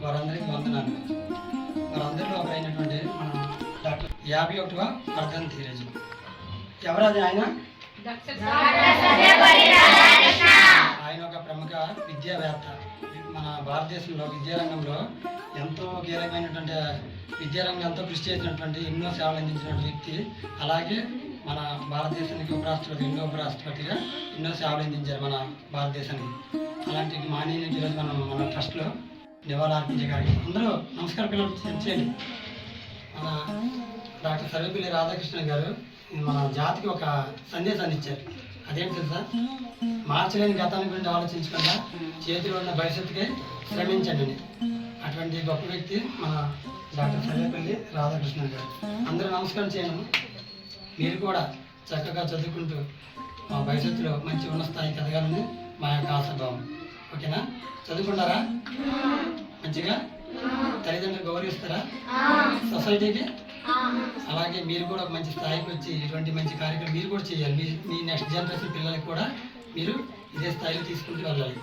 వారందరికీ వందనాలు. వారందరిలో ఒకరైనటువంటి మన డాక్టర్ 51వ వర్ధంతి ఈరోజు. ఎవరది ఆయన? ఆయన ఒక ప్రముఖ విద్యావేత్త. మన భారతదేశంలో విద్యారంగంలో ఎంతో కీలకమైనటువంటి విద్యారంగం ఎంతో కృషి చేసినటువంటి ఎన్నో సేవలు అందించినటువంటి వ్యక్తి. అలాగే మన భారతదేశానికి రెండో ఉపరాష్ట్రపతిగా ఎన్నో సేవలు అందించారు మన భారతదేశానికి. అలాంటి మానీయునికి ఈరోజు మన ట్రస్ట్లో నివాళులు అర్పించే కార్యక్రమం. అందరూ నమస్కారం పిల్లలు చేయండి. మన డాక్టర్ సర్వేపల్లి రాధాకృష్ణ గారు మన జాతికి ఒక సందేశాన్ని ఇచ్చారు. అదేంటి తెలుసా? మార్చలేని గతాన్ని గురించి ఆలోచించకుండా చేతిలో ఉన్న భవిష్యత్తుకే శ్రమించండి అని. అటువంటి గొప్ప వ్యక్తి మన డాక్టర్ సర్వేపల్లి రాధాకృష్ణ గారు. అందరూ నమస్కారం చేయండి. మీరు కూడా చక్కగా చదువుకుంటూ మా భవిష్యత్తులో మంచి ఉన్న స్థాయికి ఎదగాలని మా యొక్క ఆశాభావం. ఓకేనా? చదువుకుంటారా మంచిగా? తల్లిదండ్రులు గౌరవిస్తారా సొసైటీకి? అలాగే మీరు కూడా ఒక మంచి స్థాయికి వచ్చి ఇటువంటి మంచి కార్యక్రమం మీరు కూడా చేయాలి. మీ నెక్స్ట్ జనరేషన్ పిల్లలకి కూడా మీరు ఇదే స్థాయిలో తీసుకుంటూ వెళ్ళాలి.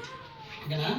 ఓకేనా?